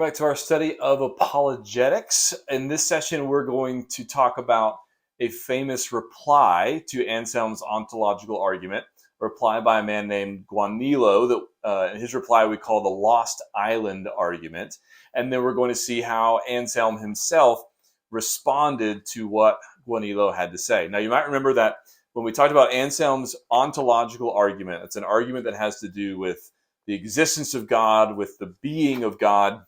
Back to our study of apologetics. In this session, we're going to talk about a famous reply to Anselm's ontological argument, a reply by a man named Guanilo. That his reply we call the Lost Island argument. And then we're going to see how Anselm himself responded to what Guanilo had to say. Now, you might remember that when we talked about Anselm's ontological argument, it's an argument that has to do with the existence of God, with the being of God.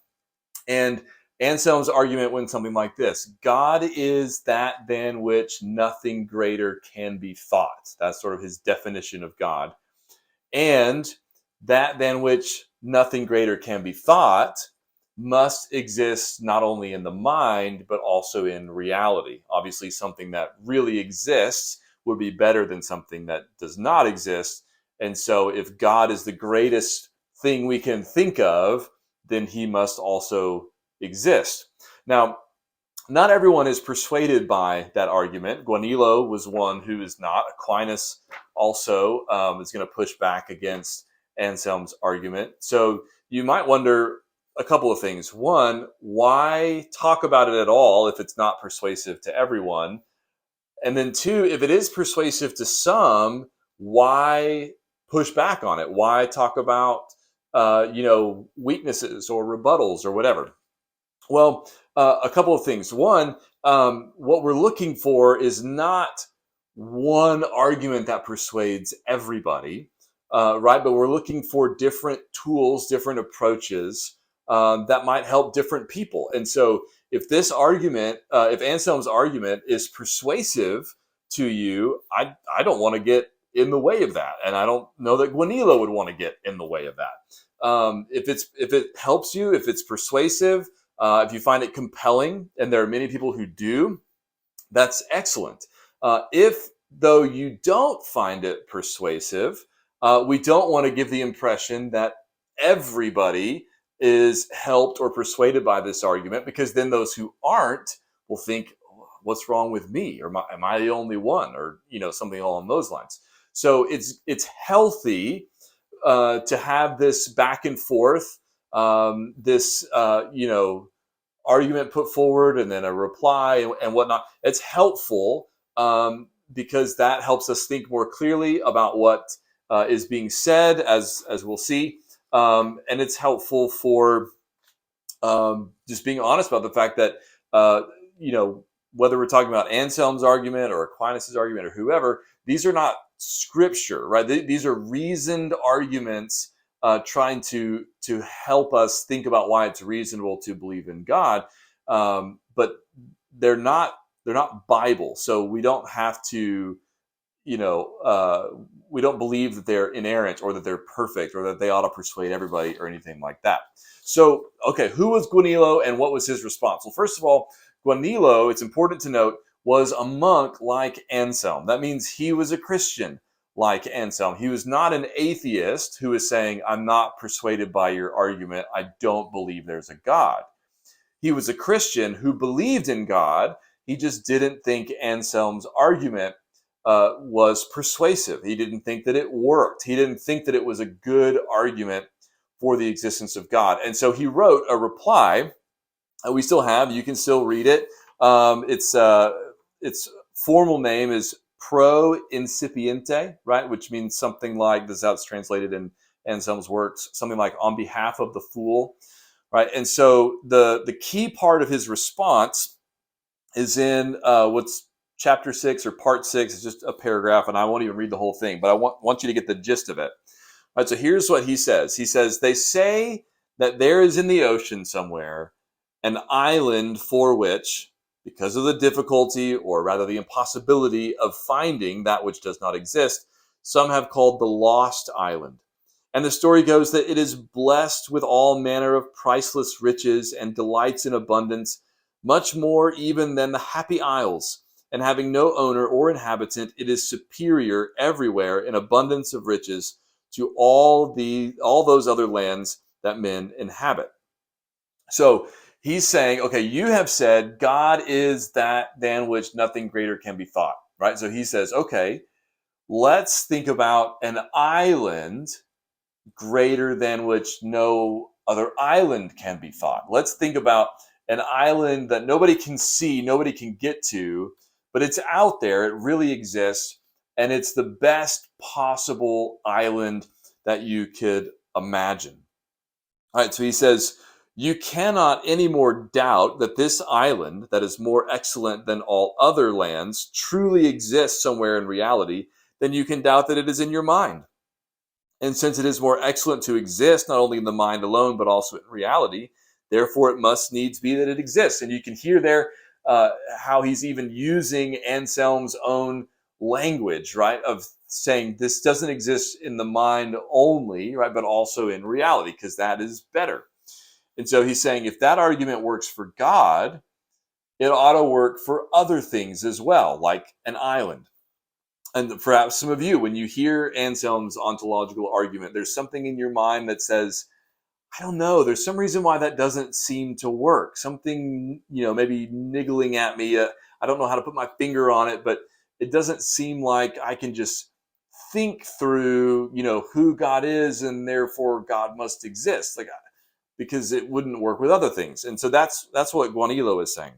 And Anselm's argument went something like this: God is that than which nothing greater can be thought. That's sort of his definition of God. And that than which nothing greater can be thought must exist not only in the mind, but also in reality. Obviously, something that really exists would be better than something that does not exist. And so if God is the greatest thing we can think of, then he must also exist. Now, not everyone is persuaded by that argument. Guanilo was one who is not. Aquinas also is going to push back against Anselm's argument. So you might wonder a couple of things. One, why talk about it at all if it's not persuasive to everyone? And then two, if it is persuasive to some, why push back on it? Why talk about weaknesses or rebuttals or whatever? Well, a couple of things. One, what we're looking for is not one argument that persuades everybody, right? But we're looking for different tools, different approaches that might help different people. And so if this argument, if Anselm's argument is persuasive to you, I don't want to get in the way of that. And I don't know that Guanilo would want to get in the way of that. If it helps you, if it's persuasive, if you find it compelling, and there are many people who do, that's excellent. If, though, you don't find it persuasive, we don't want to give the impression that everybody is helped or persuaded by this argument, because then those who aren't will think, what's wrong with me? Or am I the only one? Or, something along those lines. So it's healthy to have this back and forth, this argument put forward and then a reply and whatnot. It's helpful because that helps us think more clearly about what is being said, as we'll see, and it's helpful for just being honest about the fact that whether we're talking about Anselm's argument or Aquinas' argument or whoever, these are not scripture, right? These are reasoned arguments trying to help us think about why it's reasonable to believe in God, but they're not Bible, so we don't have to, we don't believe that they're inerrant or that they're perfect or that they ought to persuade everybody or anything like that. So, okay, who was Guanilo and what was his response? Well, first of all, Guanilo, it's important to note, was a monk like Anselm. That means he was a Christian like Anselm. He was not an atheist who is saying, I'm not persuaded by your argument. I don't believe there's a God. He was a Christian who believed in God. He just didn't think Anselm's argument was persuasive. He didn't think that it worked. He didn't think that it was a good argument for the existence of God. And so he wrote a reply that we still have. You can still read it. Its formal name is Pro Incipiente, right? Which means something like, this is how it's translated in Anselm's works, something like on behalf of the fool, right? And so the key part of his response is in what's chapter 6 or part 6. It's just a paragraph, and I won't even read the whole thing, but I want you to get the gist of it. All right, so here's what he says. He says, they say that there is in the ocean somewhere an island for which, because of the difficulty, or rather the impossibility of finding that which does not exist, some have called the Lost Island. And the story goes that it is blessed with all manner of priceless riches and delights in abundance, much more even than the Happy Isles. And having no owner or inhabitant, it is superior everywhere in abundance of riches to all those other lands that men inhabit. So he's saying, okay, you have said God is that than which nothing greater can be thought, right? So he says, okay, let's think about an island greater than which no other island can be thought. Let's think about an island that nobody can see, nobody can get to, but it's out there, it really exists, and it's the best possible island that you could imagine. All right, so he says, you cannot anymore doubt that this island, that is more excellent than all other lands, truly exists somewhere in reality, then you can doubt that it is in your mind. And since it is more excellent to exist, not only in the mind alone, but also in reality, therefore it must needs be that it exists. And you can hear there how he's even using Anselm's own language, right? Of saying this doesn't exist in the mind only, right? But also in reality, because that is better. And so he's saying if that argument works for God, it ought to work for other things as well, like an island. And perhaps some of you, when you hear Anselm's ontological argument, there's something in your mind that says, I don't know, there's some reason why that doesn't seem to work. Something, maybe niggling at me. I don't know how to put my finger on it, but it doesn't seem like I can just think through, who God is and therefore God must exist. Because it wouldn't work with other things. And so that's what Guanilo is saying.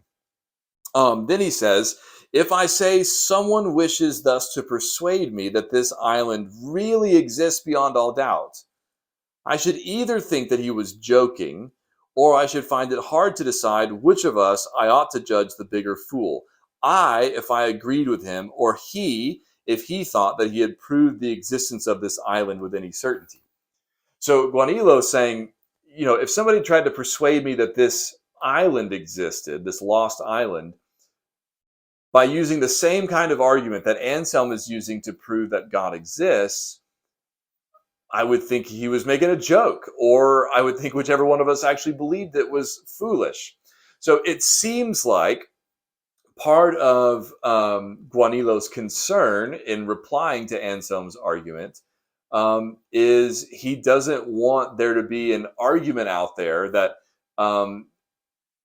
Then he says, if I say someone wishes thus to persuade me that this island really exists beyond all doubt, I should either think that he was joking, or I should find it hard to decide which of us I ought to judge the bigger fool. I, if I agreed with him, or he, if he thought that he had proved the existence of this island with any certainty. So Guanilo is saying, if somebody tried to persuade me that this island existed, this lost island, by using the same kind of argument that Anselm is using to prove that God exists, I would think he was making a joke, or I would think whichever one of us actually believed it was foolish. So it seems like part of Guanilo's concern in replying to Anselm's argument is he doesn't want there to be an argument out there that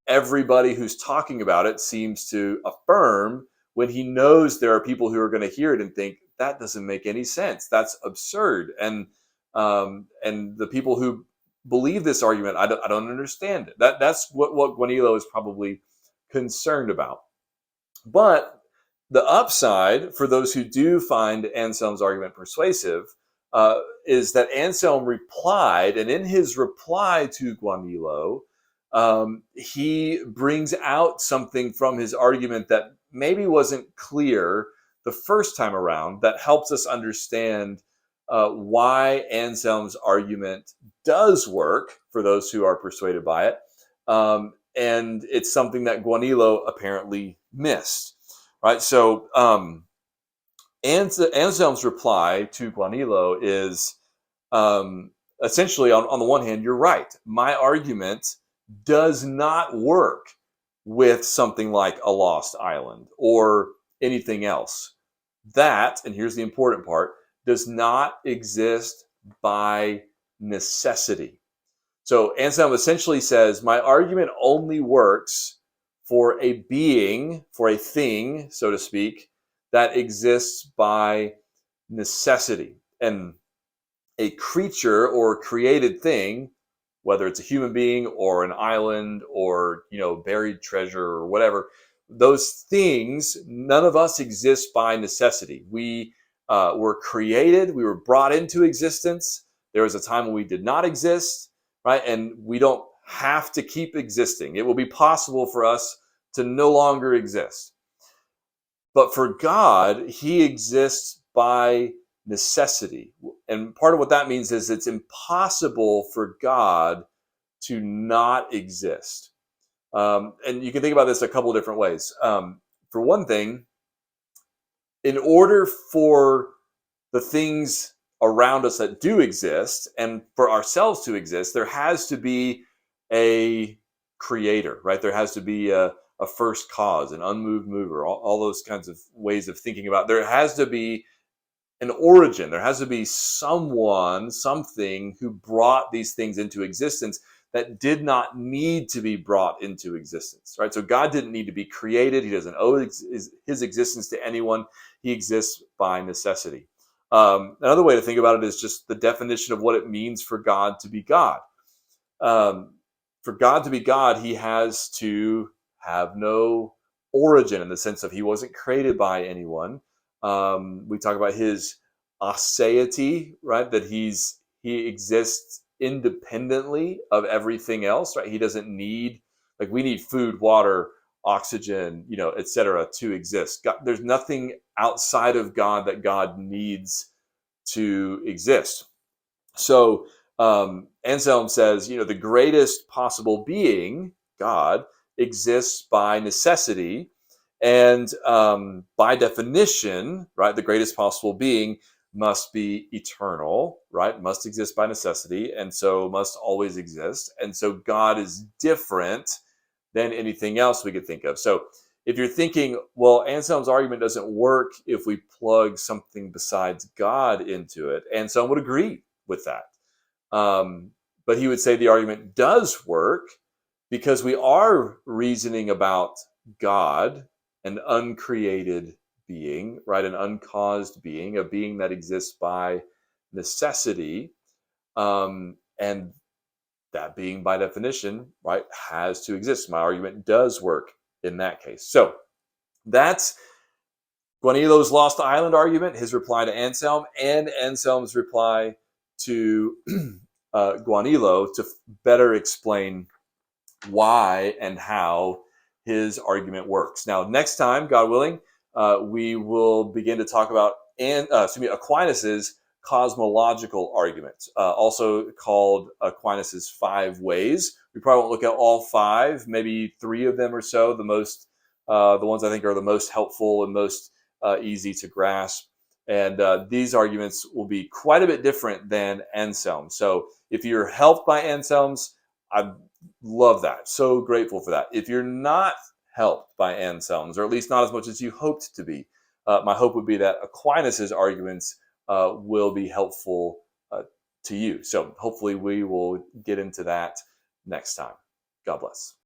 everybody who's talking about it seems to affirm, when he knows there are people who are going to hear it and think that doesn't make any sense, that's absurd, and the people who believe this argument, I don't understand it. That's what Guanilo is probably concerned about. But the upside for those who do find Anselm's argument persuasive is that Anselm replied, and in his reply to Guanilo, he brings out something from his argument that maybe wasn't clear the first time around, that helps us understand why Anselm's argument does work for those who are persuaded by it. And it's something that Guanilo apparently missed, right? So Anselm's reply to Guanilo is essentially, on the one hand, you're right. My argument does not work with something like a lost island or anything else. That, and here's the important part, does not exist by necessity. So Anselm essentially says, my argument only works for a being, for a thing, so to speak, that exists by necessity. And a creature or created thing, whether it's a human being or an island or buried treasure or whatever, those things, none of us exist by necessity. We were created, we were brought into existence. There was a time when we did not exist, right? And we don't have to keep existing. It will be possible for us to no longer exist. But for God, he exists by necessity. And part of what that means is it's impossible for God to not exist. And you can think about this a couple of different ways. For one thing, in order for the things around us that do exist and for ourselves to exist, there has to be a creator, right? There has to be a first cause, an unmoved mover, all those kinds of ways of thinking about it. There has to be an origin. There has to be someone, something who brought these things into existence that did not need to be brought into existence, right? So God didn't need to be created. He doesn't owe his existence to anyone. He exists by necessity. Another way to think about it is just the definition of what it means for God to be God. For God to be God, he has to have no origin in the sense of he wasn't created by anyone. We talk about his aseity, right? That he exists independently of everything else, right? He doesn't need, like, we need food, water, oxygen, etc., to exist. God, there's nothing outside of God that God needs to exist. So Anselm says, the greatest possible being, God, exists by necessity, and by definition, right, the greatest possible being must be eternal, right, must exist by necessity, and so must always exist. And so God is different than anything else we could think of. So if you're thinking, well, Anselm's argument doesn't work if we plug something besides God into it, Anselm would agree with that. But he would say the argument does work because we are reasoning about God, an uncreated being, right? An uncaused being, a being that exists by necessity. And that being, by definition, right, has to exist. My argument does work in that case. So that's Guanilo's Lost Island argument, his reply to Anselm, and Anselm's reply to Guanilo to better explain why and how his argument works. Now, next time, God willing, we will begin to talk about Aquinas's cosmological argument, also called Aquinas's 5 ways. We probably won't look at all 5, maybe 3 of them or so. The ones I think are the most helpful and most easy to grasp. And these arguments will be quite a bit different than Anselm. So if you're helped by Anselm's, I love that. So grateful for that. If you're not helped by Anselm's, or at least not as much as you hoped to be, my hope would be that Aquinas's arguments will be helpful to you. So hopefully we will get into that next time. God bless.